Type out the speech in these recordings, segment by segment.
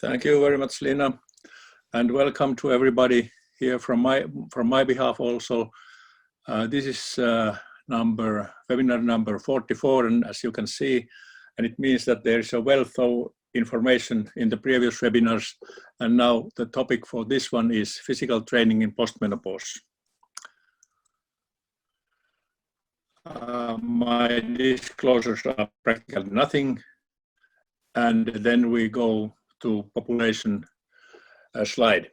Thank you very much, Lina, and welcome to everybody here from my behalf also. This is webinar number 44, and as you can see, and it means that there is a wealth of information in the previous webinars, and now the topic for this one is physical training in postmenopause. My disclosures are practically nothing, and then we go to population slide.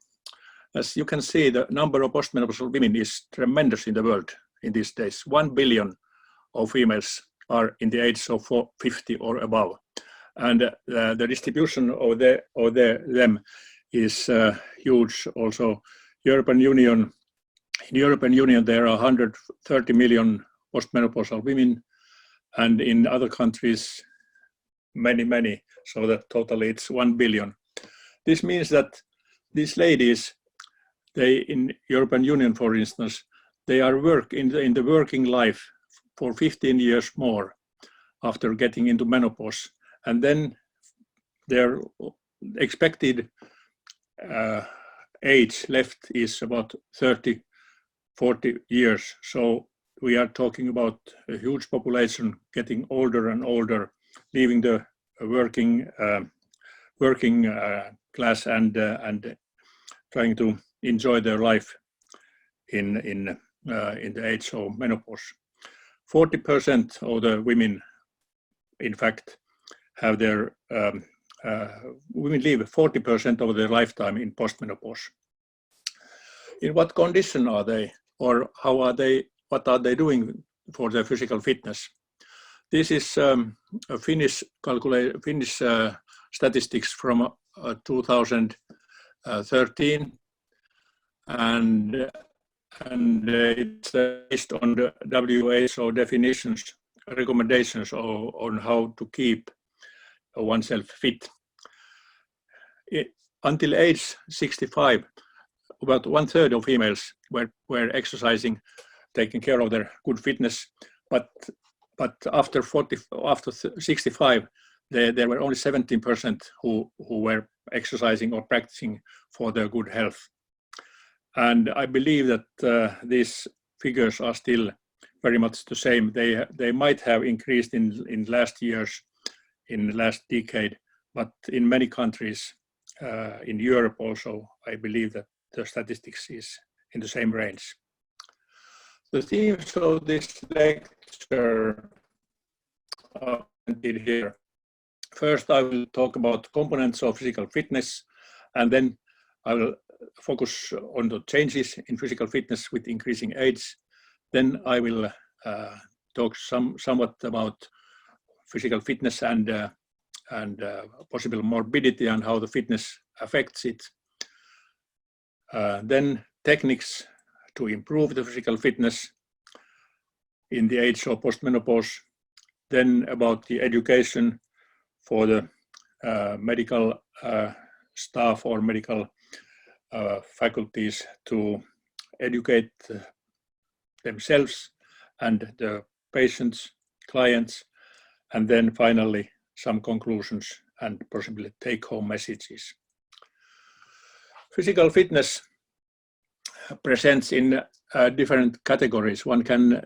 As you can see, the number of postmenopausal women is tremendous in the world in these days. 1 billion of females are in the age of 50 or above, and the distribution of them is huge. Also, European Union. In European Union, there are 130 million postmenopausal women, and in other countries, many. So that totally it's 1 billion. This means that these ladies, they in European Union, for instance, they are in the working life for 15 years more after getting into menopause, and then their expected age left is about 30-40 years. So we are talking about a huge population getting older and older, leaving the working class and trying to enjoy their life in the age of menopause. 40% of the women, in fact, have their women live 40% of their lifetime in postmenopause. In what condition are they, or how are they? What are they doing for their physical fitness? This is a Finnish statistics from 2013, and it's based on the WHO definitions, recommendations on how to keep oneself fit. Until age 65, about 1/3 of females were exercising, taking care of their good fitness, but after 65, there were only 17% who were exercising or practicing for their good health. And I believe that these figures are still very much the same. They might have increased in last years, in the last decade, but in many countries, in Europe also, I believe that the statistics is in the same range. The themes of this lecture are presented here. First, I will talk about components of physical fitness, and then I will focus on the changes in physical fitness with increasing age. Then I will talk somewhat about physical fitness and possible morbidity and how the fitness affects it. Then techniques to improve the physical fitness in the age of postmenopause. Then about the education for the medical staff or medical faculties to educate themselves and the patients, clients, and then finally some conclusions and possibly take-home messages. Physical fitness presents in different categories. One can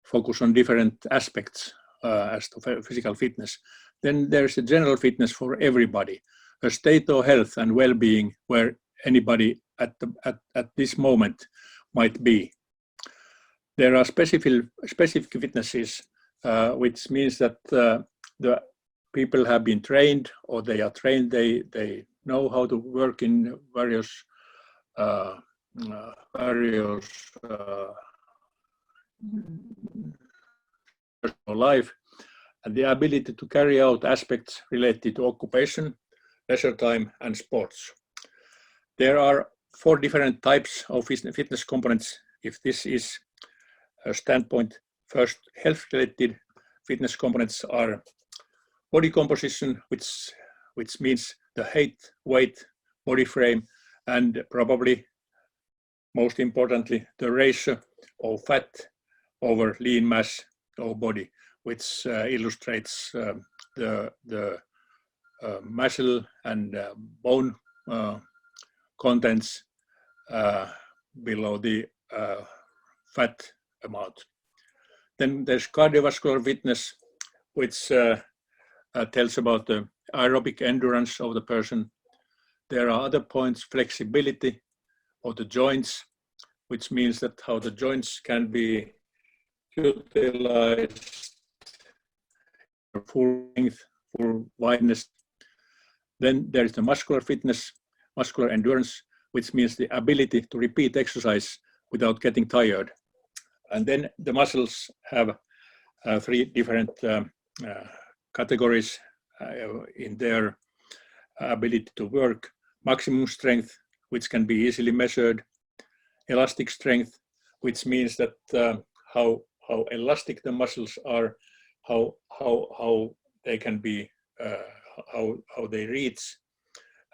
focus on different aspects as to physical fitness. Then there's a general fitness for everybody, a state of health and well-being where anybody at this moment might be. There are specific fitnesses, which means that the people have been trained, or they are trained. They know how to work in various personal life, and the ability to carry out aspects related to occupation, leisure time, and sports. There are 4 different types of fitness components. If this is a standpoint, first, health-related fitness components are body composition, which means the height, weight, body frame, and probably most importantly, the ratio of fat over lean mass of body, which illustrates the muscle and bone contents below the fat amount. Then there's cardiovascular fitness, which tells about the aerobic endurance of the person. There are other points, flexibility of the joints, which means that how the joints can be utilized full length, full wideness. Then there is the muscular fitness, muscular endurance, which means the ability to repeat exercise without getting tired. And then the muscles have 3 different categories in their ability to work. Maximum strength, which can be easily measured. Elastic strength, which means that how elastic the muscles are, how they can be, how they reach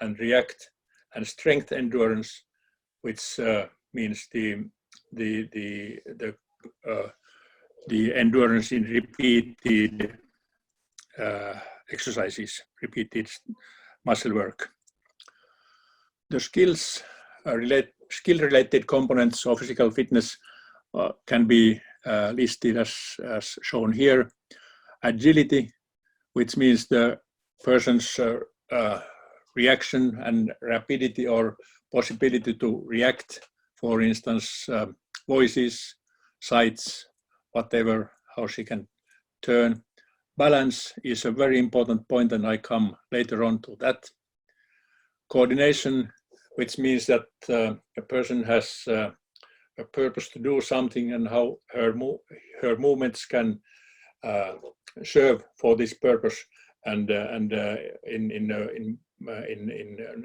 and react. And strength endurance, which means the endurance in repeated exercises, repeated muscle work. The skill-related components of physical fitness can be listed as shown here. Agility, which means the person's reaction and rapidity or possibility to react, for instance, voices, sights, whatever, how she can turn. Balance is a very important point, and I come later on to that. Coordination, which means that a person has a purpose to do something and how her movements can serve for this purpose and in an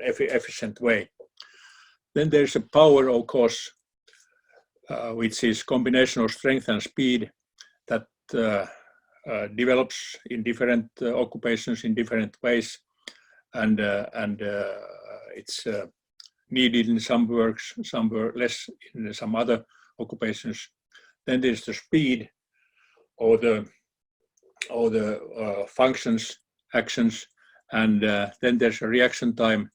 efficient way. Then there's a power, of course, which is combination of strength and speed that develops in different occupations in different ways, and it's needed in some works, some were less in some other occupations. Then there's the speed or the functions, actions, and then there's a reaction time,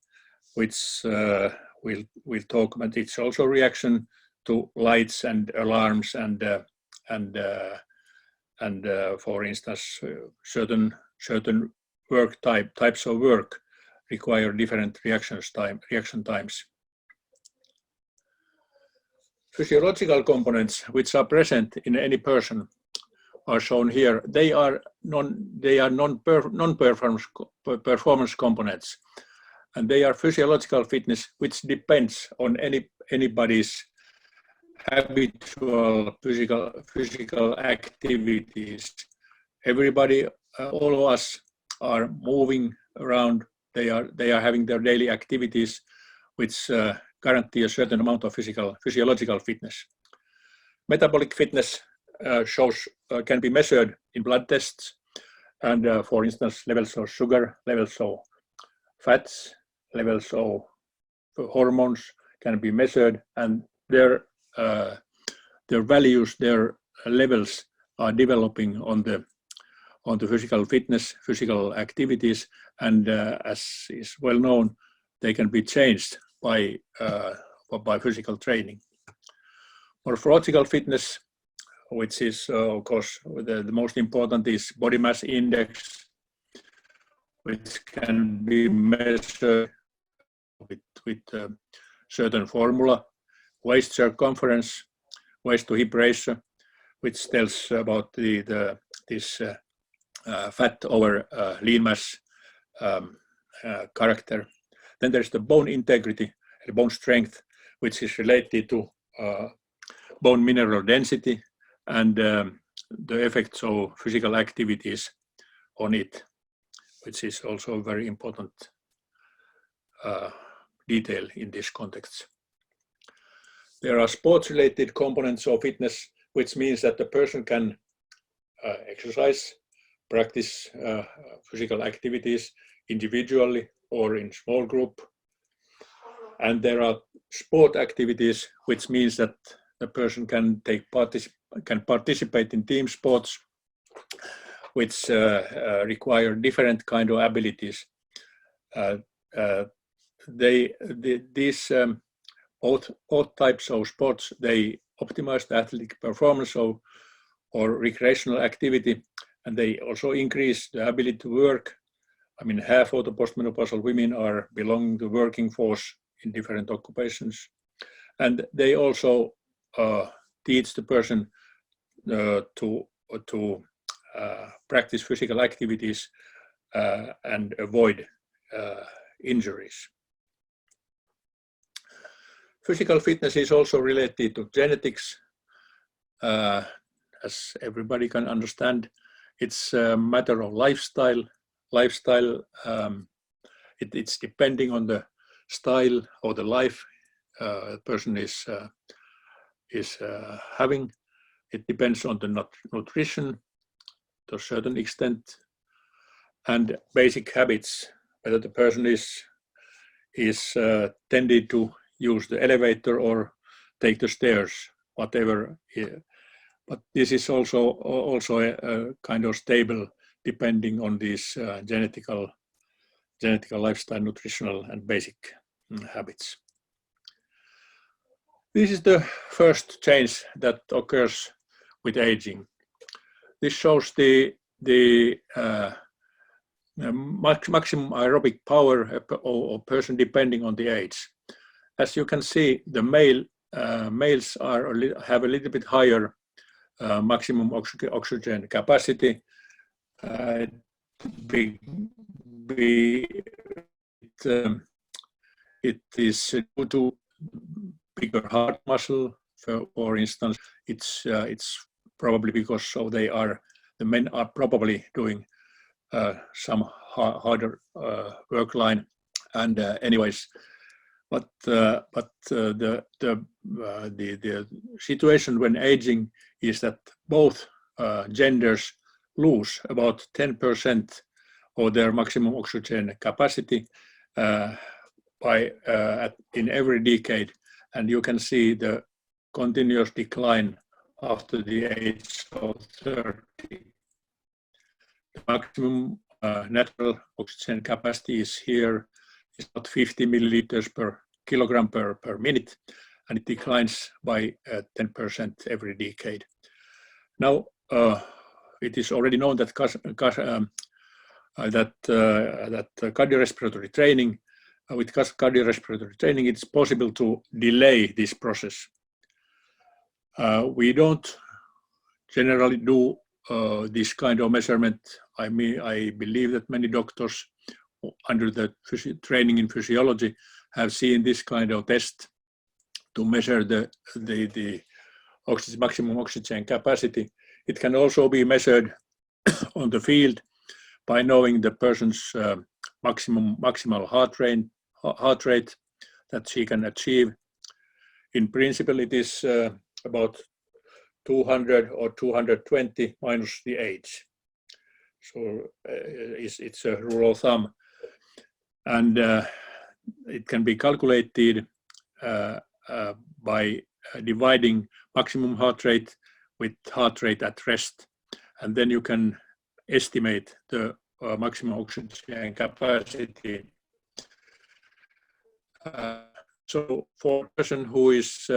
which we'll talk about. It's also reaction to lights and alarms and for instance, certain work types of work require different reaction times. Physiological components which are present in any person are shown here. They are non-performance components, and they are physiological fitness which depends on anybody's habitual physical activities. Everybody, all of us, are moving around. They are having their daily activities, which guarantee a certain amount of physiological fitness. Metabolic fitness can be measured in blood tests, and for instance, levels of sugar, levels of fats, levels of hormones can be measured, and their values, their levels are developing on the physical fitness, physical activities, and as is well known, they can be changed by physical training. Morphological fitness, which is of course the most important, is body mass index, which can be measured with certain formula. Waist circumference, waist to hip ratio, which tells about this fat over lean mass character. Then there's the bone integrity, the bone strength, which is related to bone mineral density and the effects of physical activities on it, which is also a very important detail in this context. There are sports-related components of fitness, which means that the person can exercise, practice physical activities individually or in small group. And there are sport activities, which means that the person can participate in team sports, which require different kind of abilities. These both types of sports, they optimize the athletic performance or recreational activity, and they also increase the ability to work. I mean, half of the postmenopausal women are belonging to the working force in different occupations, and they also teach the person to practice physical activities and avoid injuries. Physical fitness is also related to genetics. As everybody can understand, it's a matter of lifestyle. It's depending on the style or the life a person is having. It depends on the nutrition to a certain extent, and basic habits, whether the person is tended to use the elevator or take the stairs, whatever. But this is also a kind of stable, depending on these genetical lifestyle, nutritional, and basic habits. This is the first change that occurs with aging. This shows the maximum aerobic power of a person depending on the age. As you can see, the males have a little bit higher maximum oxygen capacity. It is due to bigger heart muscle. For instance, it's probably because the men are probably doing some harder work line, and anyways, but the situation when aging is that both genders lose about 10% of their maximum oxygen capacity in every decade, and you can see the continuous decline after the age of 30. The maximum natural oxygen capacity is here is about 50 milliliters per kilogram per minute, and it declines by 10% every decade. Now, it is already known that cardiorespiratory training, with cardiorespiratory training, it's possible to delay this process. We don't generally do this kind of measurement. I believe that many doctors under the training in physiology have seen this kind of test to measure the maximum oxygen capacity. It can also be measured on the field by knowing the person's maximal heart rate that she can achieve. In principle, it is about 200 or 220 minus the age. So it's a rule of thumb. And it can be calculated by dividing maximum heart rate with heart rate at rest. And then you can estimate the maximum oxygen capacity. So for a person who is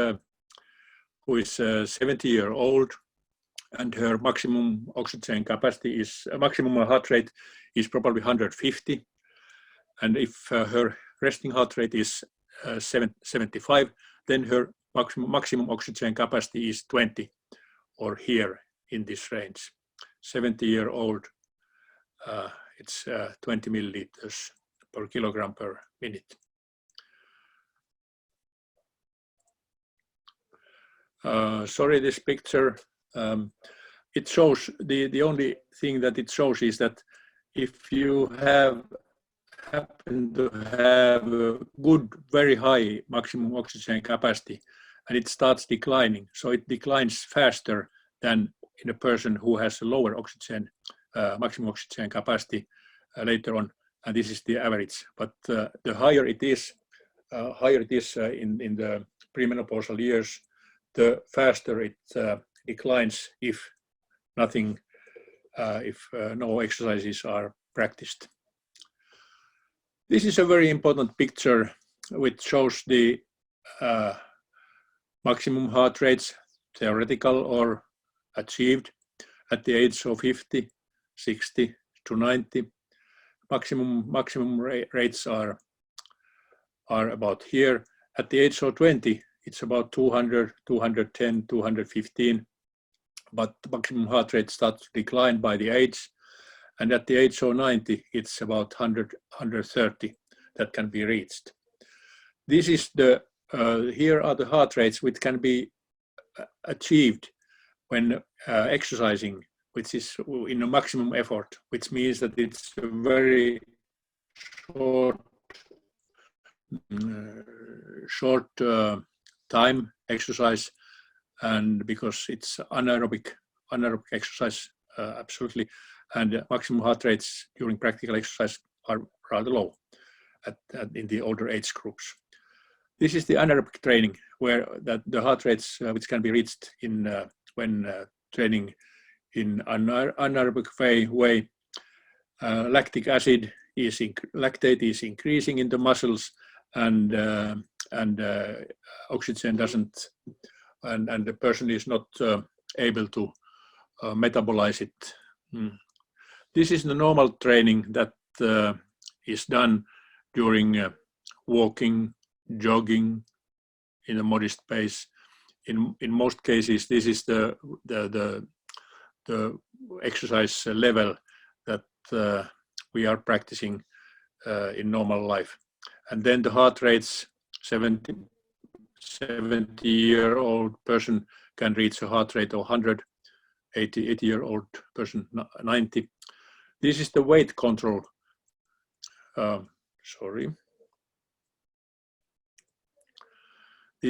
70-year-old and her maximum oxygen capacity is maximum heart rate is probably 150, and if her resting heart rate is 75, then her maximum oxygen capacity is 20, or here in this range. 70-year-old, it's 20 milliliters per kilogram per minute. Sorry, this picture, it shows, the only thing that it shows is that if you happen to have a good, very high maximum oxygen capacity, and it starts declining, so it declines faster than in a person who has a lower maximum oxygen capacity later on, and this is the average. But the higher it is in the premenopausal years, the faster it declines if no exercises are practiced. This is a very important picture which shows the maximum heart rates, theoretical or achieved, at the age of 50, 60 to 90. Maximum rates are about here. At the age of 20, it's about 200, 210, 215, but the maximum heart rate starts to decline by the age. And at the age of 90, it's about 100, 130 that can be reached. This is the, here are the heart rates which can be achieved when exercising, which is in a maximum effort, which means that it's a very short time exercise, and because it's anaerobic exercise, absolutely, and maximum heart rates during practical exercise are rather low in the older age groups. This is the anaerobic training, where the heart rates which can be reached in when training in anaerobic way. Lactate is increasing in the muscles, and oxygen doesn't, and the person is not able to metabolize it. This is the normal training that is done during walking, jogging in a modest pace. In most cases, this is the exercise level that we are practicing in normal life. And then the heart rates, 70-year-old person can reach a heart rate of 100, 80-year-old person 90. This is the weight control. This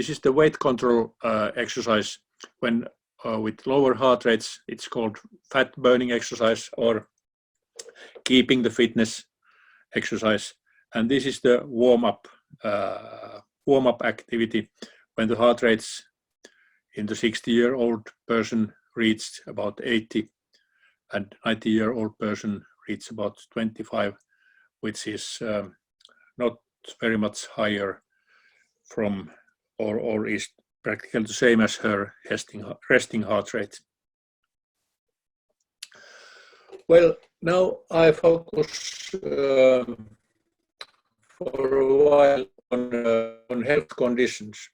is the weight control exercise when with lower heart rates. It's called fat burning exercise or keeping the fitness exercise. And this is the warm-up activity when the heart rates in the 60-year-old person reached about 80 and 90-year-old person reached about 25, which is not very much higher from or is practically the same as her resting heart rate. Well, now I focus for a while on health conditions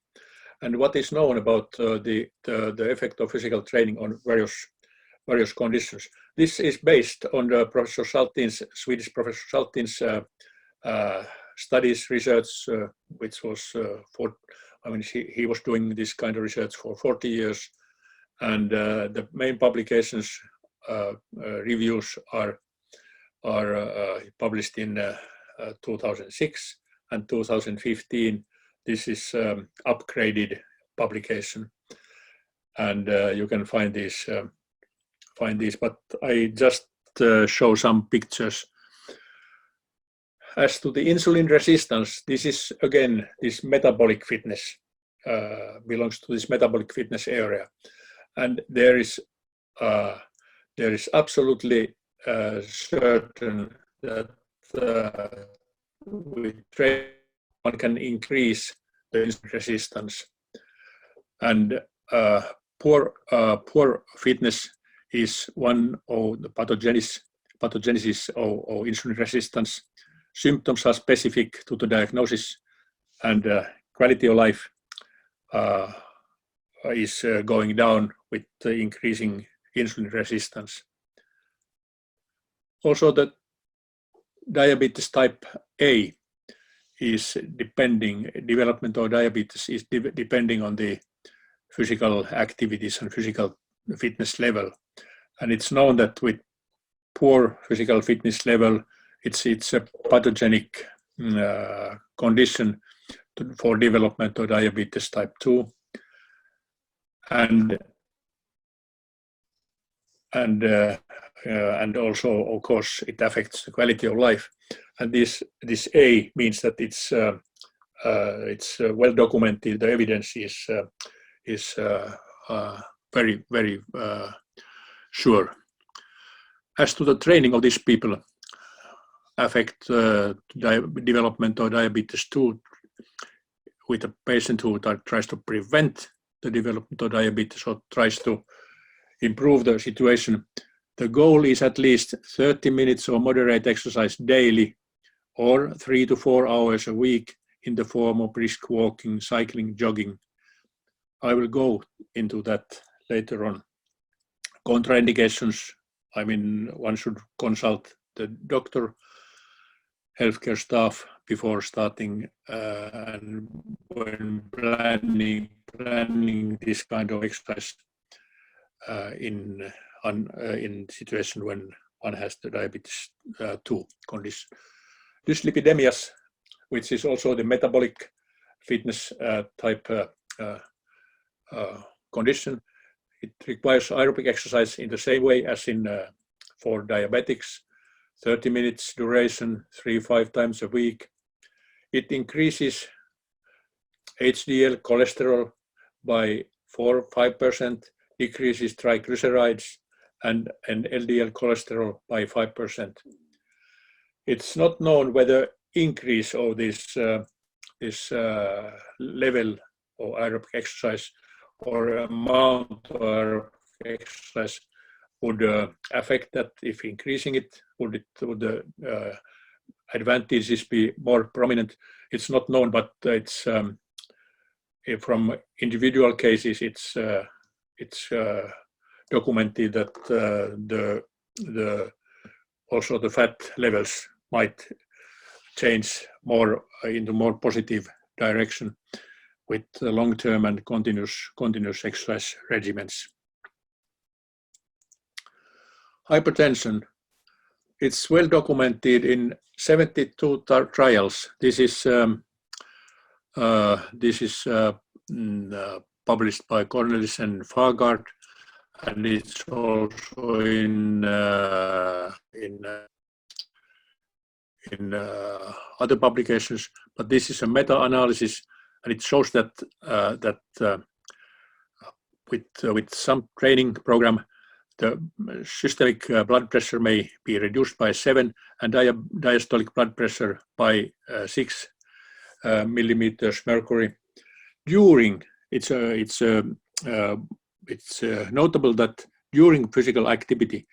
and what is known about the effect of physical training on various conditions. This is based on the Swedish Professor Saltin's studies research, which was he was doing this kind of research for 40 years, and the main publications reviews are published in 2006 and 2015. This is upgraded publication, and you can find these. But I just show some pictures. As to the insulin resistance, this is again this metabolic fitness, belongs to this metabolic fitness area, and there is absolutely certain that with training one can increase the insulin resistance, and poor fitness is one of the pathogenesis of insulin resistance. Symptoms are specific to the diagnosis, and quality of life is going down with the increasing insulin resistance. Also, the diabetes type A is development of diabetes is depending on the physical activities and physical fitness level. And it's known that with poor physical fitness level, it's a pathogenic condition for development of diabetes type 2, and also, of course, it affects the quality of life. And this A means that it's well documented. The evidence is very, very sure. As to the training of these people, affect development of diabetes too, with a patient who tries to prevent the development of diabetes or tries to improve the situation. The goal is at least 30 minutes of moderate exercise daily or 3 to 4 hours a week in the form of brisk walking, cycling, jogging. I will go into that later on. Contraindications, I mean, one should consult the doctor, healthcare staff before starting and when planning this kind of exercise in situation when one has the diabetes 2 condition. Dyslipidemias, which is also the metabolic fitness type condition. It requires aerobic exercise in the same way as in for diabetics, 30 minutes duration, 3-5 times a week. It increases HDL cholesterol by 4-5%, decreases triglycerides and LDL cholesterol by 5%. It's not known whether increase of this level of aerobic exercise or amount of aerobic exercise would affect that. If increasing it, would the advantages be more prominent? It's not known, but it's from individual cases, it's documented that also the fat levels might change more into more positive direction with long-term and continuous exercise regimens. Hypertension. It's well documented in 72 trials. This is published by Cornelis and Fagard, and it's also in other publications. But this is a meta-analysis, and it shows that with some training program, the systolic blood pressure may be reduced by 7 and diastolic blood pressure by 6 millimeters mercury. During it's notable that during physical activity,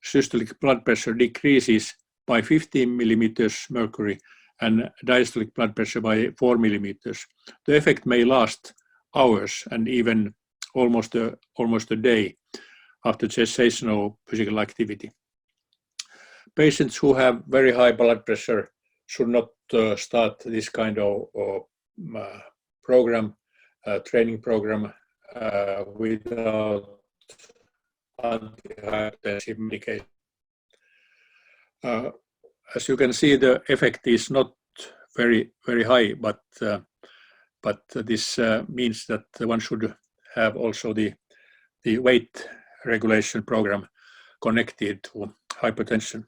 systolic blood pressure decreases by 15 millimeters mercury and diastolic blood pressure by 4 millimeters. The effect may last hours and even almost a day after cessation of physical activity. Patients who have very high blood pressure should not start this kind of program, training program, without antihypertensive medication. As you can see, the effect is not very high, but this means that one should have also the weight regulation program connected to hypertension.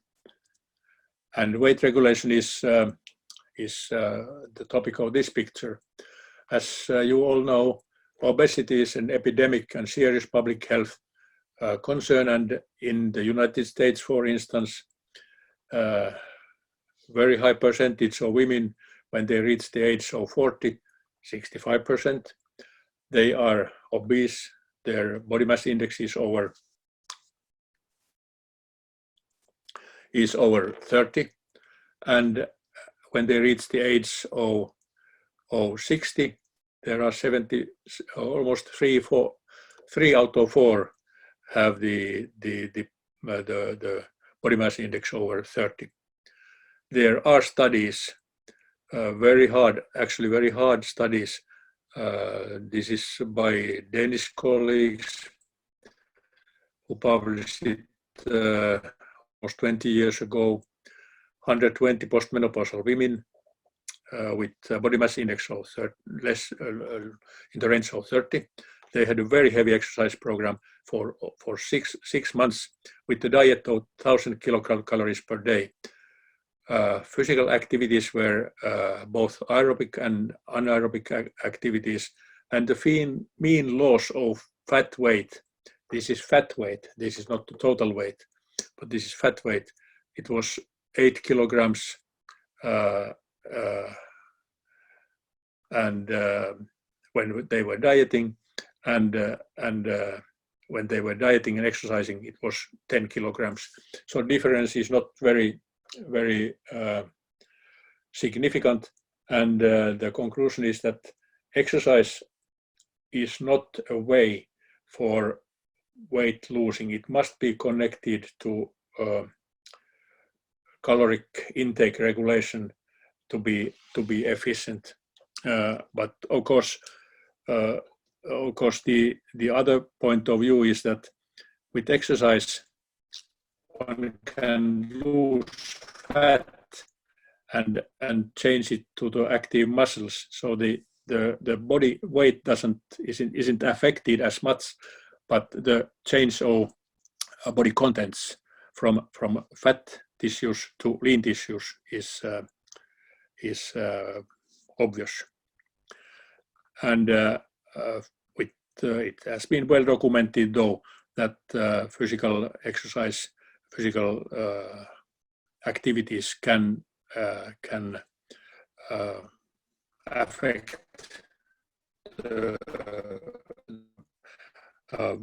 And weight regulation is the topic of this picture. As you all know, obesity is an epidemic and serious public health concern, and in the United States, for instance, very high percentage of women, when they reach the age of 40, 65%, they are obese. Their body mass index is over 30, and when they reach the age of 60, there are almost 3 out of 4 have the body mass index over 30. There are studies, very hard studies. This is by Danish colleagues who published it almost 20 years ago. 120 postmenopausal women with body mass index of less in the range of 30. They had a very heavy exercise program for 6 months with the diet of 1,000 kilocalories per day. Physical activities were both aerobic and anaerobic activities, and the mean loss of fat weight, this is fat weight, this is not the total weight, but this is fat weight, it was 8 kilograms and when they were dieting, and when they were dieting and exercising, it was 10 kilograms. So difference is not very significant, and the conclusion is that exercise is not a way for weight losing. It must be connected to caloric intake regulation to be efficient. But of course, the other point of view is that with exercise one can lose fat and change it to the active muscles. So the body weight isn't affected as much, but the change of body contents from fat tissues to lean tissues is obvious. And it has been well documented, though, that physical exercise, physical activities can affect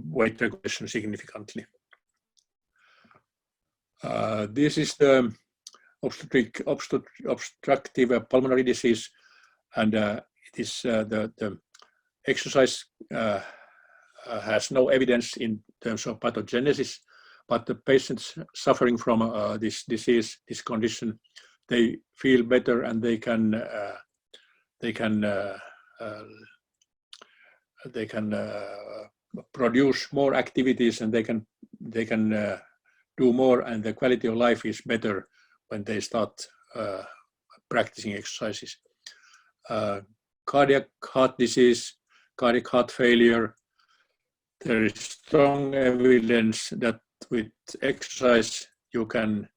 weight regulation significantly. This is the obstructive pulmonary disease, and it is the exercise has no evidence in terms of pathogenesis, but the patients suffering from this disease, this condition, they feel better and they can produce more activities, and they can do more, and the quality of life is better when they start practicing exercises. Cardiac heart disease, cardiac heart failure, there is strong evidence that with exercise you can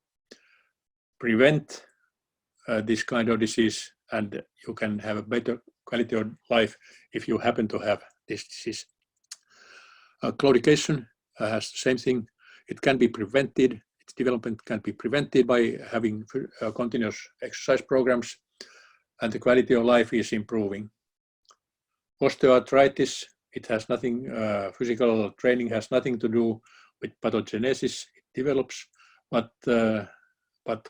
prevent this kind of disease, and you can have a better quality of life if you happen to have this disease. Claudication has the same thing. It can be prevented. Its development can be prevented by having continuous exercise programs, and the quality of life is improving. Osteoarthritis, it has nothing, physical training has nothing to do with pathogenesis. It develops, but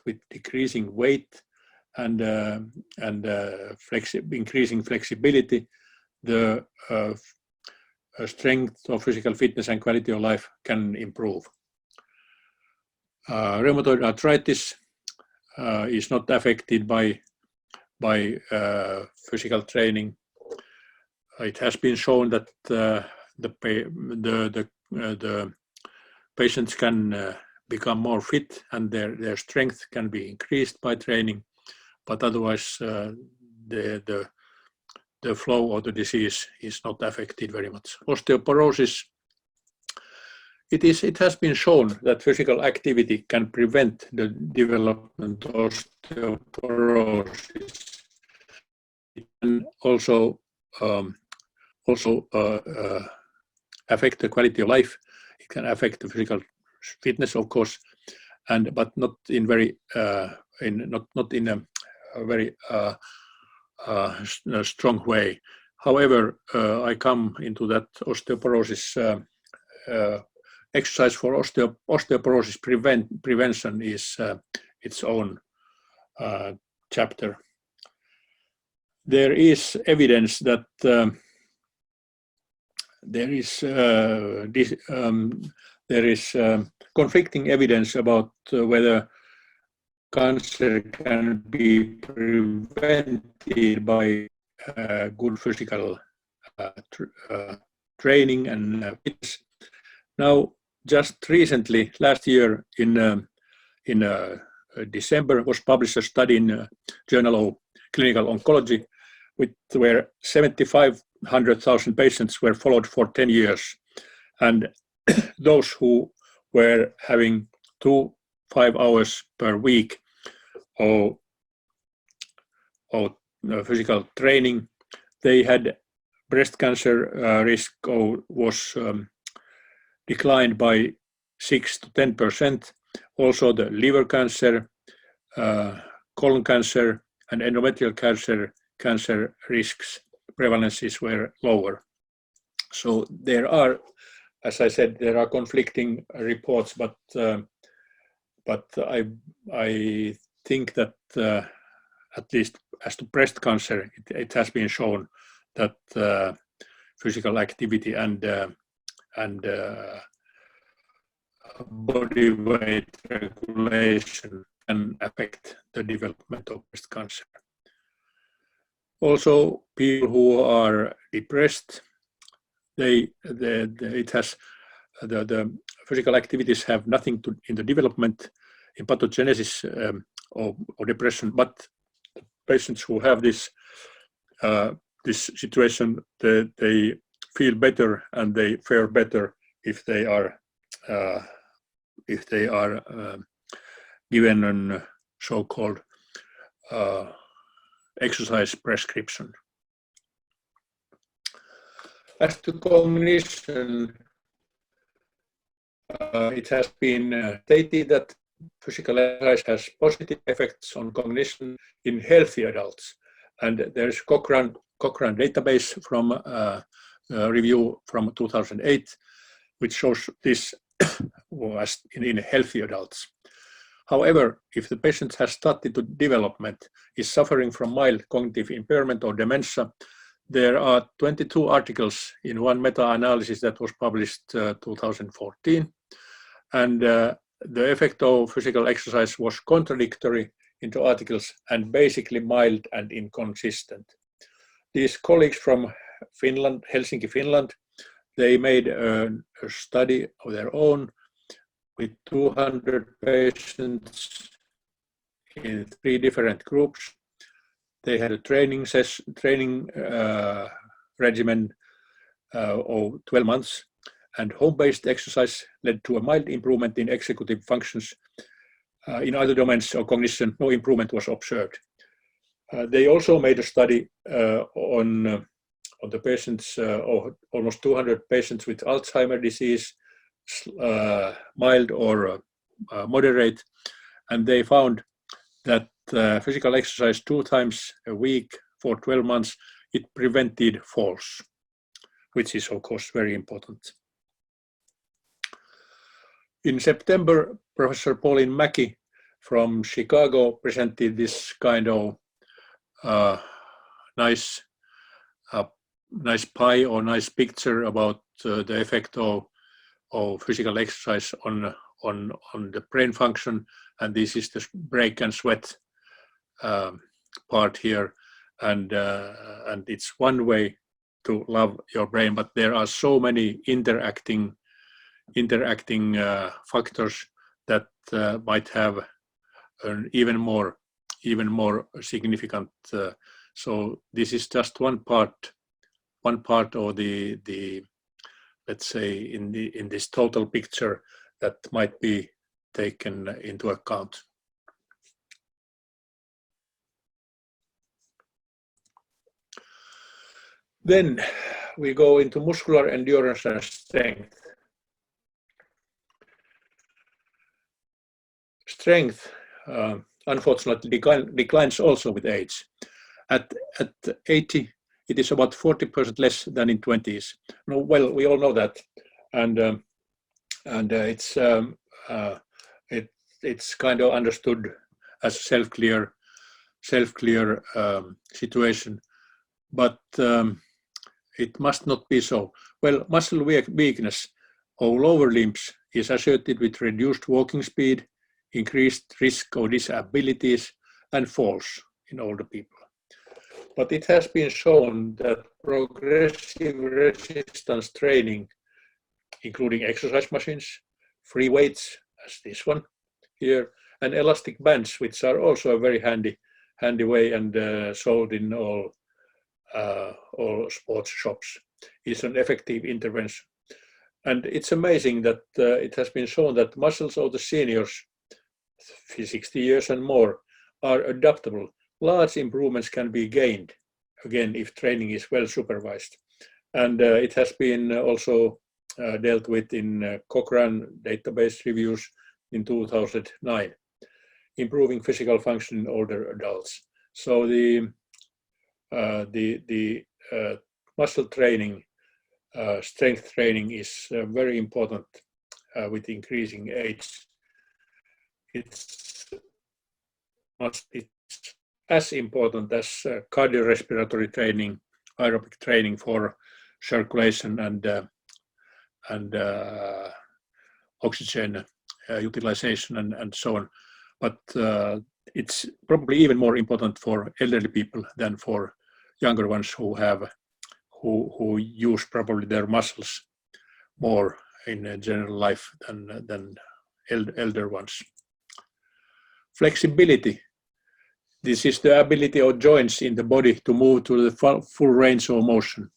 with decreasing weight and increasing flexibility, the strength of physical fitness and quality of life can improve. Rheumatoid arthritis is not affected by physical training. It has been shown that the patients can become more fit and their strength can be increased by training, but otherwise the flow of the disease is not affected very much. Osteoporosis, it has been shown that physical activity can prevent the development of osteoporosis. It can also affect the quality of life. It can affect the physical fitness, of course, but not in very not in a very strong way. However, I come into that osteoporosis. Exercise for osteoporosis prevention is its own chapter. There is evidence that there is conflicting evidence about whether cancer can be prevented by good physical training and fitness. Now, just recently, last year in December, was published a study in Journal of Clinical Oncology, where 7,500,000 patients were followed for 10 years, and those who were having 5 hours per week of physical training, they had breast cancer risk was declined by 6 to 10%. Also, the liver cancer colon cancer and endometrial cancer risks prevalences were lower. So there are, as I said, there are conflicting reports, but I think that at least as to breast cancer, it has been shown that physical activity and body weight regulation can affect the development of breast cancer. Also, people who are depressed, the physical activities have nothing to in the development, in pathogenesis or depression, but patients who have this this situation, they feel better and they fare better if they are given a so-called exercise prescription. As to cognition, it has been stated that physical exercise has positive effects on cognition in healthy adults. And there's Cochrane database from a review from 2008, which shows this was in healthy adults. However, if the patient has started to development, is suffering from mild cognitive impairment or dementia, there are 22 articles in one meta-analysis that was published 2014. And the effect of physical exercise was contradictory into articles and basically mild and inconsistent. These colleagues from Finland, Helsinki, Finland, they made a study of their own with 200 patients in 3 different groups. They had a training regimen of 12 months, and home-based exercise led to a mild improvement in executive functions. In other domains of cognition, no improvement was observed. They also made a study on the patients, almost 200 patients with Alzheimer's disease, mild or moderate, and they found that physical exercise 2 times a week for 12 months, it prevented falls, which is of course very important. In September, Professor Pauline Mackey from Chicago presented this kind of nice pie or nice picture about the effect of physical exercise on the brain function, and this is the break and sweat part here, and it's one way to love your brain, but there are so many interacting factors that might have an even more significant. So this is just one part of the let's say in this total picture that might be taken into account. Then we go into muscular endurance and strength. Strength, unfortunately, declines also with age. At 80, it is about 40% less than in 20s. No, well, we all know that, and it's kind of understood as self-clear situation, but it must not be so. Well, muscle weakness of lower limbs is associated with reduced walking speed, increased risk of disabilities, and falls in older people. But it has been shown that progressive resistance training, including exercise machines, free weights, as this one here, and elastic bands, which are also a very handy way and sold in all sports shops, is an effective intervention. And it's amazing that it has been shown that muscles of the seniors, 60 years and more, are adaptable. Large improvements can be gained, again, if training is well supervised. And it has been also dealt with in Cochrane database reviews in 2009. improving physical function in older adults. So the muscle training, strength training is very important with increasing age. It's as important as cardiorespiratory training, aerobic training for circulation and oxygen utilization and so on. But it's probably even more important for elderly people than for younger ones who use probably their muscles more in general life than elder ones. Flexibility. This is the ability of joints in the body to move to the full range of motion.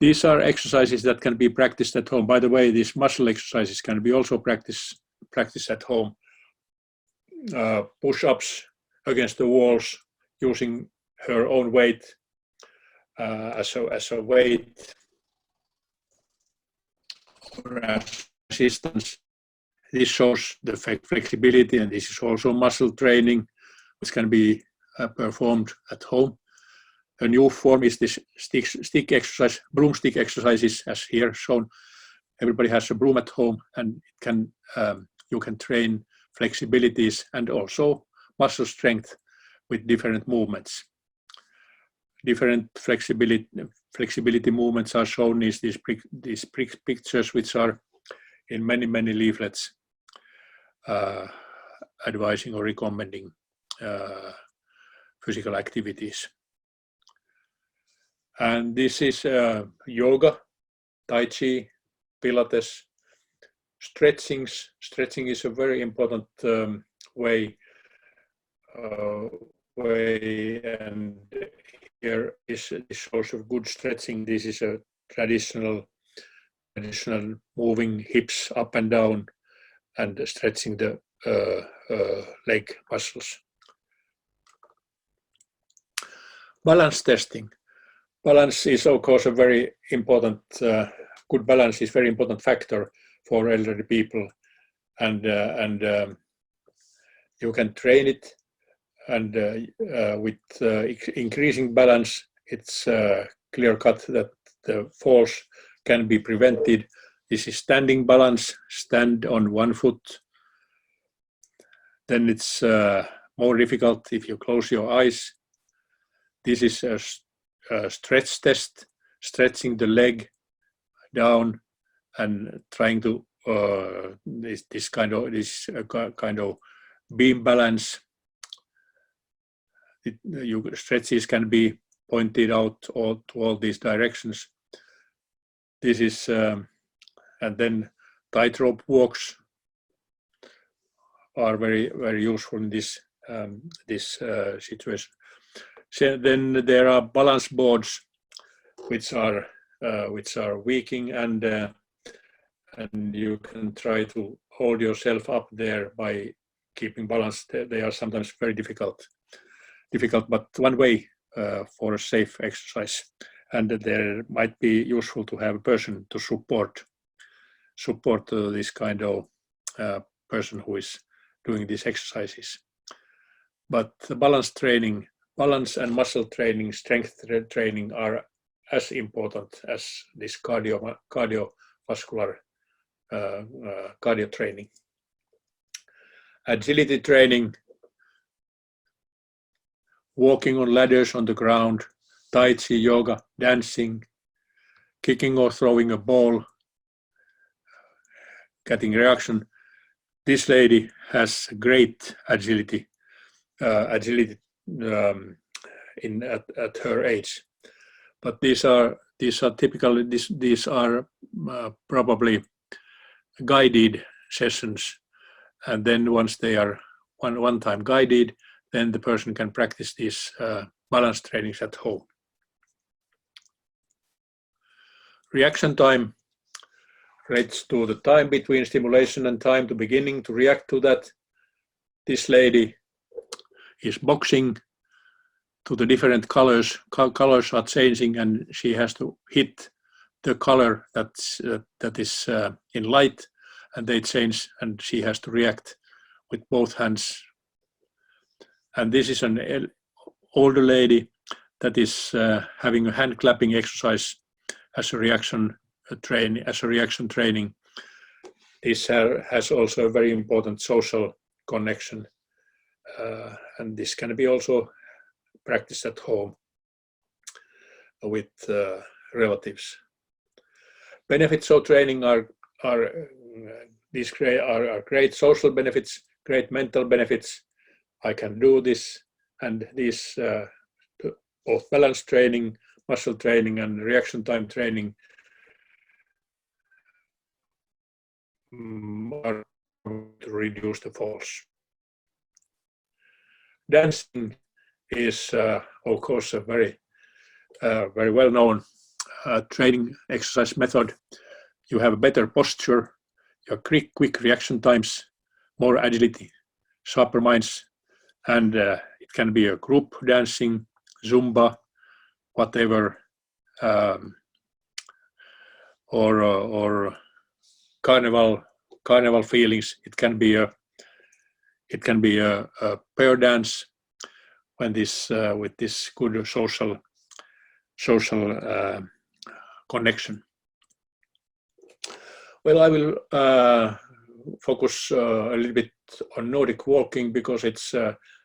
These are exercises that can be practiced at home. By the way, these muscle exercises can be also practiced at home. Push-ups against the walls using her own weight as a weight or as resistance. This shows the flexibility, and this is also muscle training, which can be performed at home. A new form is this stick exercise, broomstick exercises, as here shown. Everybody has a broom at home, and it can you can train flexibilities and also muscle strength with different movements. Different flexibility movements are shown in these pictures, which are in many leaflets advising or recommending physical activities. And this is yoga, tai chi, pilates, stretching. Stretching is a very important way, and here is also good stretching. This is a traditional moving hips up and down and stretching the leg muscles. Balance testing. Balance is of course a very important, good balance is very important factor for elderly people, and you can train it, and with increasing balance, it's clear cut that the falls can be prevented. This is standing balance, stand on one foot. Then it's more difficult if you close your eyes. This is a stretch test, stretching the leg down and trying to this kind of beam balance. Stretches can be pointed out to all these directions. This is and then tightrope walks are very useful in this situation. So then there are balance boards which are weakening, and you can try to hold yourself up there by keeping balance. They are sometimes very difficult, but one way for a safe exercise, and there might be useful to have a person to support this kind of person who is doing these exercises. But the balance and muscle training, strength training are as important as this cardiovascular cardio training. Agility training, walking on ladders on the ground, tai chi, yoga, dancing, kicking or throwing a ball, getting reaction. This lady has great agility at her age. But these are typically these are probably guided sessions, and then once they are one time guided, then the person can practice these balance trainings at home. Reaction time relates to the time between stimulation and time to beginning to react to that. This lady is boxing to the different colors. Colors are changing, and she has to hit the color that is in light, and they change, and she has to react with both hands And this is an older lady that is having a hand clapping exercise as a reaction training. This has also a very important social connection, and this can be also practiced at home with relatives. Benefits of training are great social benefits, great mental benefits. I can do this, and these both balance training, muscle training, and reaction time training are to reduce the falls. Dancing is, of course, a very well-known training exercise method. You have a better posture, you have quick reaction times, more agility, sharper minds, and it can be a group dancing, Zumba, whatever, or carnival feelings. It can be a pair dance when this with this good social connection. Well, I will focus a little bit on Nordic walking because it's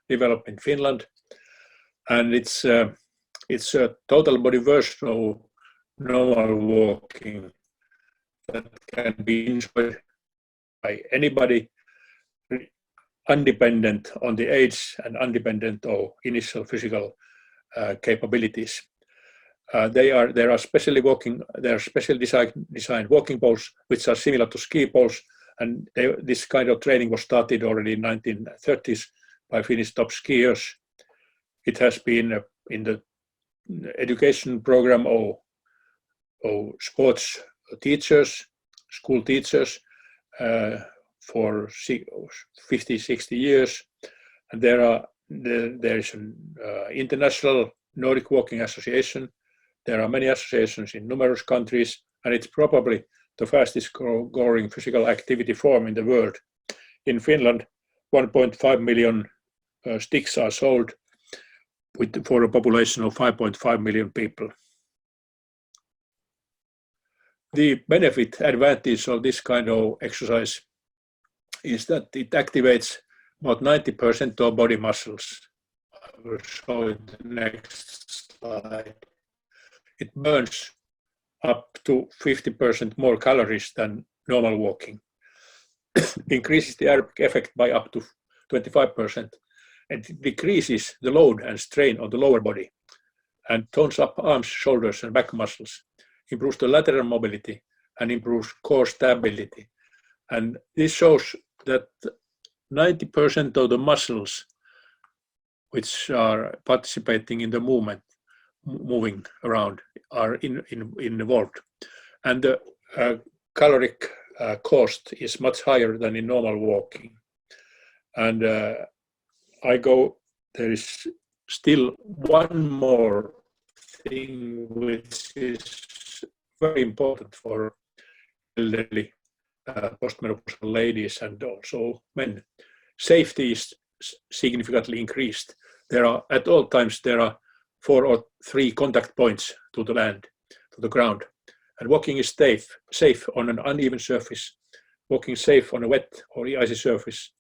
developed in Finland, and it's a total body version of normal walking that can be enjoyed by anybody, independent on the age and independent of initial physical capabilities. There are specially designed walking poles which are similar to ski poles, and this kind of training was started already in 1930s by Finnish top skiers. It has been in the education program of sports teachers, school teachers, for 50, 60 years. And there is an international Nordic Walking Association. There are many associations in numerous countries, and it's probably the fastest growing physical activity form in the world. In Finland, 1.5 million sticks are sold for a population of 5.5 million people. The advantage of this kind of exercise is that it activates about 90% of body muscles. I will show it the next slide. It burns up to 50% more calories than normal walking. Increases the aerobic effect by up to 25%, and it decreases the load and strain on the lower body, and tones up arms, shoulders, and back muscles, improves the lateral mobility, and improves core stability. And this shows that 90% of the muscles which are participating in the movement, moving around, are involved. And the caloric cost is much higher than in normal walking. And there is still one more thing which is very important for elderly postmenopausal ladies and also men. Safety is significantly increased. At all times there are 4 or 3 contact points to the land, to the ground, and walking is safe on an uneven surface, walking safe on a wet or icy surface,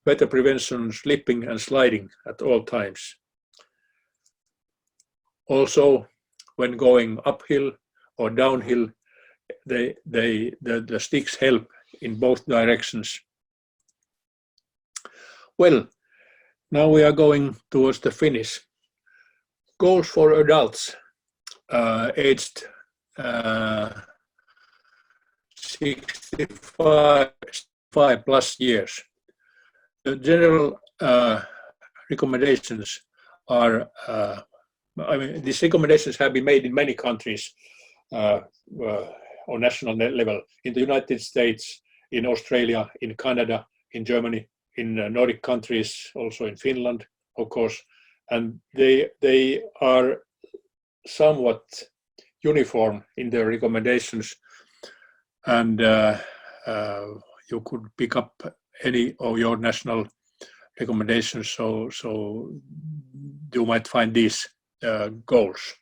better prevention slipping and sliding at all times. Also, when going uphill or downhill, the sticks help in both directions. Well, now we are going towards the finish. Goals for adults aged 65 plus years. The general recommendations are, these recommendations have been made in many countries on national level, in the United States, in Australia, in Canada, in Germany, in Nordic countries, also in Finland, of course, and they are somewhat uniform in their recommendations, and you could pick up any of your national recommendations. So you might find these goals.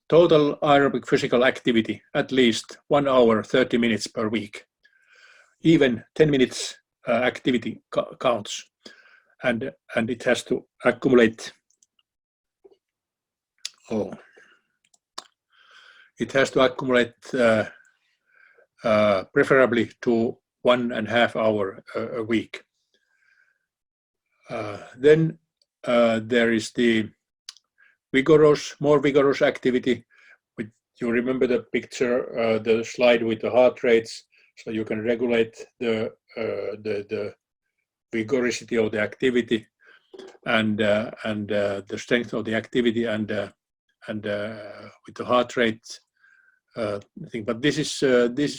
Total aerobic physical activity, at least 1 hour, 30 minutes per week. Even 10 minutes activity counts, and it has to accumulate. It has to accumulate preferably to 1.5 hours a week. Then there is the more vigorous activity. You remember the picture, the slide with the heart rates, so you can regulate the vigorosity of the activity and the strength of the activity and with the heart rate thing. But this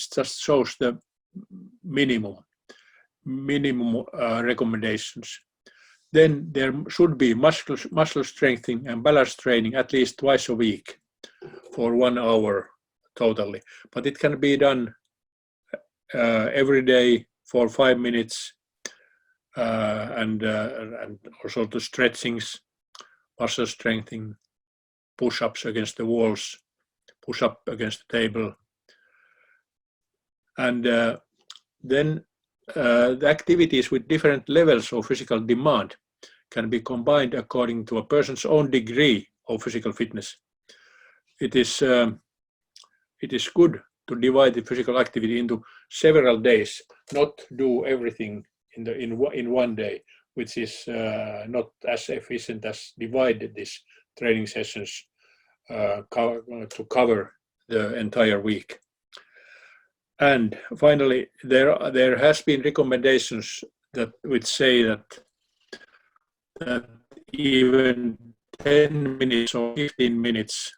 just shows the minimum recommendations. Then there should be muscle strengthening and balance training at least twice a week for 1 hour totally. But it can be done every day for 5 minutes, and also the stretchings, muscle strengthening, push-ups against the walls, push-up against the table. And then the activities with different levels of physical demand can be combined according to a person's own degree of physical fitness. It is good to divide the physical activity into several days, not do everything in one day, which is not as efficient as divided these training sessions to cover the entire week. And finally, there has been recommendations which say that even 10 minutes or 15 minutes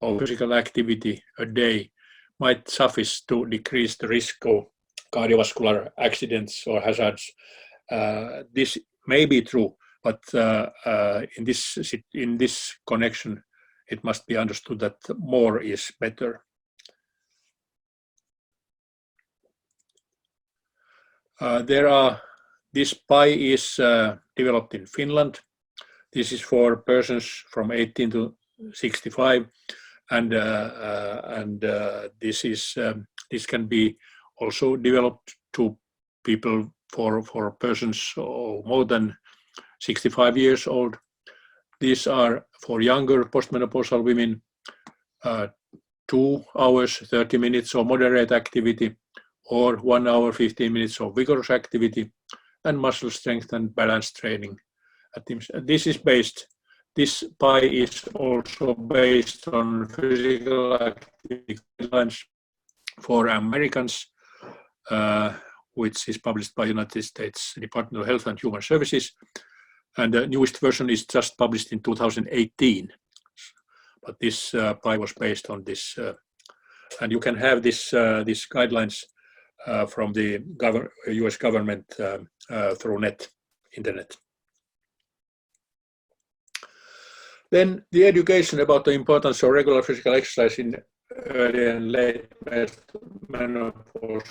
of physical activity a day might suffice to decrease the risk of cardiovascular accidents or hazards. This may be true, but in this connection, it must be understood that more is better. This PI is developed in Finland. This is for persons from 18 to 65, and this can be also developed to people for persons more than 65 years old. These are for younger postmenopausal women, 2 hours 30 minutes of moderate activity, or 1 hour 15 minutes of vigorous activity, and muscle strength and balance training. This PI is also based on physical activity guidelines for Americans, which is published by United States Department of Health and Human Services. And the newest version is just published in 2018. But this PI was based on this, and you can have these guidelines from the US government through internet. Then the education about the importance of regular physical exercise in early and late menopause.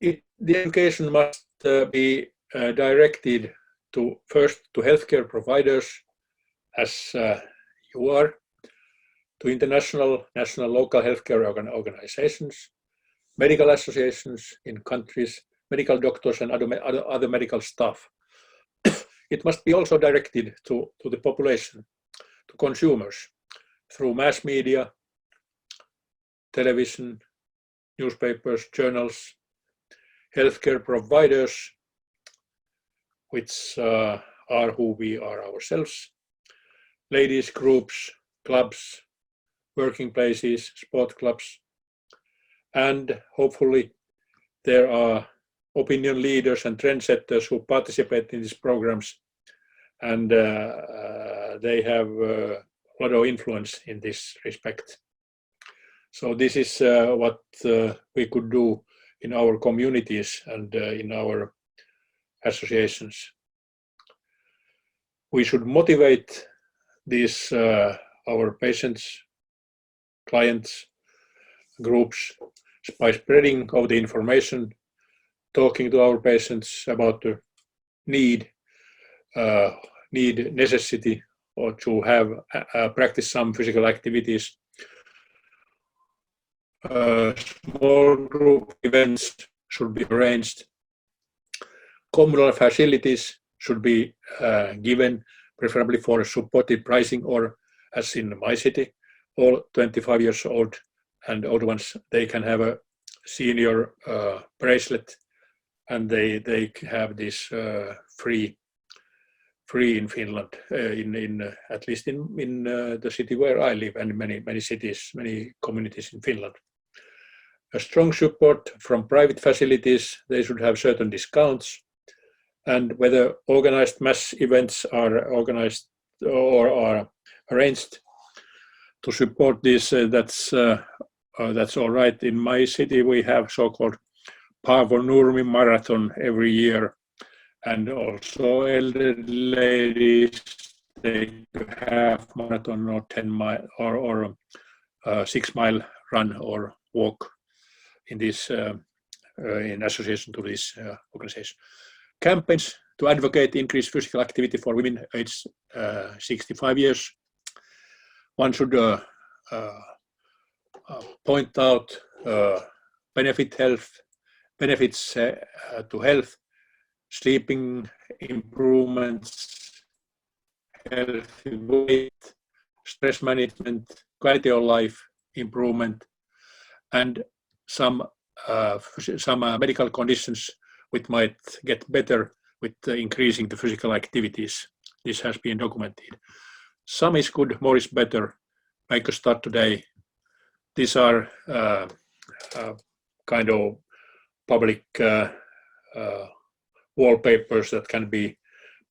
The education must be directed first to healthcare providers, as you are, to international, national, local healthcare organizations, medical associations in countries, medical doctors and other medical staff. It must be also directed to the population, to consumers, through mass media, television, newspapers, journals, healthcare providers, which are who we are ourselves, ladies groups, clubs, working places, sport clubs, and hopefully there are opinion leaders and trendsetters who participate in these programs, and they have a lot of influence in this respect. So this is what we could do in our communities and in our associations. We should motivate these our patients, clients, groups by spreading of the information, talking to our patients about the need, necessity, or to have practice some physical activities. Small group events should be arranged. Communal facilities should be given, preferably for supported pricing, or as in my city, all 25 years old and older ones, they can have a senior bracelet, and they have this free in Finland, at least in the city where I live, and many cities, many communities in Finland. A strong support from private facilities. They should have certain discounts, and whether organized mass events are organized or are arranged to support this, that's all right. In my city, we have so-called Paavo-Nurmi marathon every year, and also elderly ladies, they have marathon or 10-mile or 6-mile run or walk in this in association to this organization. Campaigns to advocate increased physical activity for women aged 65 years. One should point out benefits to health, sleeping improvements, healthy weight, stress management, quality of life improvement, and some medical conditions which might get better with increasing the physical activities. This has been documented. Some is good, more is better. Make a start today. These are kind of public wallpapers that can be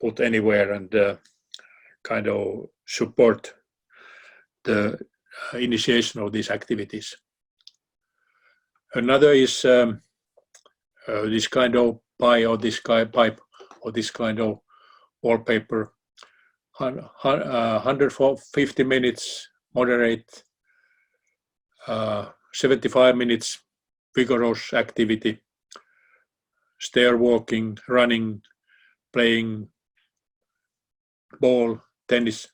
put anywhere and kind of support the initiation of these activities. Another is this kind of pie or this pipe or this kind of wallpaper. 150 minutes moderate, 75 minutes vigorous activity, stair walking, running, playing ball, tennis.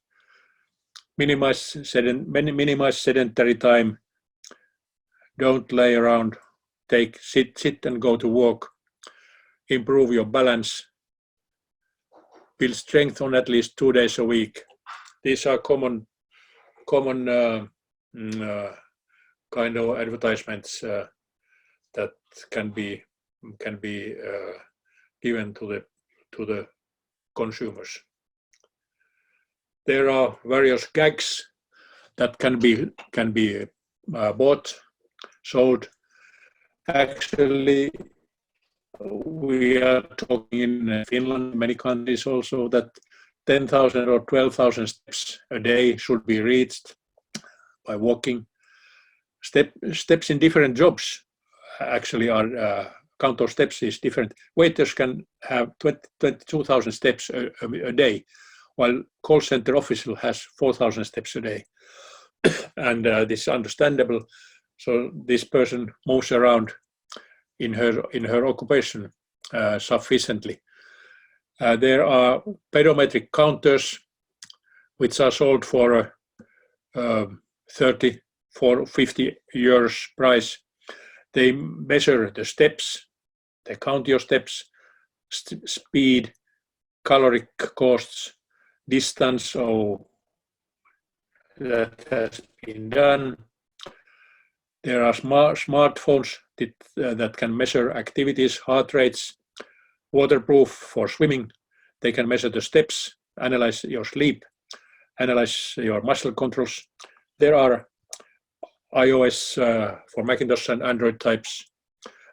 Minimize sedentary time. Don't lay around. Sit and go to walk. Improve your balance. Build strength on at least 2 days a week. These are common kind of advertisements that can be given to the consumers. There are various gags that can be bought, sold. Actually, we are talking in Finland, many countries also, that 10,000 or 12,000 steps a day should be reached by walking. Steps in different jobs actually are, count of steps is different. Waiters can have 22,000 steps a day, while call center official has 4,000 steps a day. And this is understandable. So this person moves around in her occupation sufficiently. There are pedometric counters which are sold for 30, 50 euros price. They measure the steps, they count your steps, speed, caloric costs, distance that has been done. There are smartphones that can measure activities, heart rates, waterproof for swimming. They can measure the steps, analyze your sleep, analyze your muscle controls. There are iOS for Macintosh and Android types.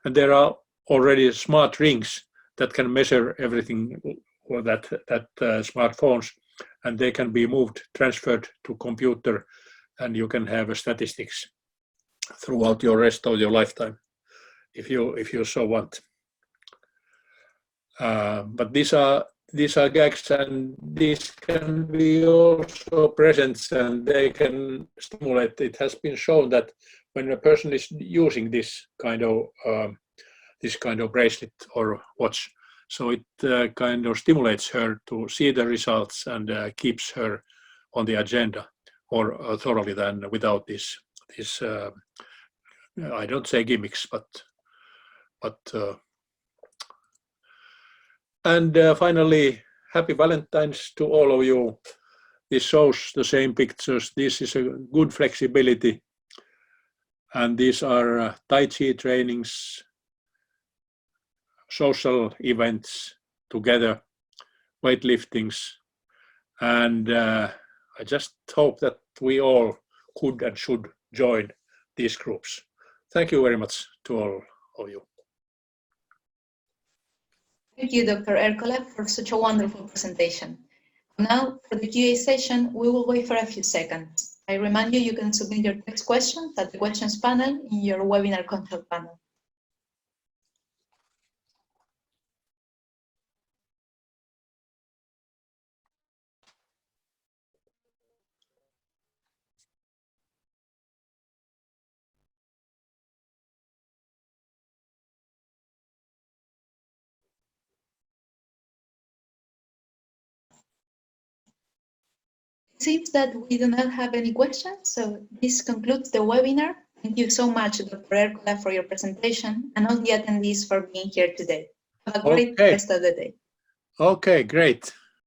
And there are already smart rings that can measure everything for that smartphones, and they can be moved, transferred to computer, and you can have statistics throughout your rest of your lifetime, if you so want. But these are gags, and these can be also presents, and they can stimulate. It has been shown that when a person is using this kind of bracelet or watch, so it kind of stimulates her to see the results and keeps her on the agenda more thoroughly than without this I don't say gimmicks, but and finally, happy Valentine's to all of you. This shows the same pictures. This is a good flexibility, and these are Tai Chi trainings, social events together, weightliftings, and I just hope that we all could and should join these groups. Thank you very much to all of you. Thank you, Dr. Erkkola, for such a wonderful presentation. Now, for the QA session, we will wait for a few seconds. I remind you, you can submit your text questions at the questions panel in your webinar control panel. It seems that we do not have any questions, so this concludes the webinar. Thank you so much, Dr. Erkkola, for your presentation, and all the attendees for being here today. Have a great rest of the day. Okay, great.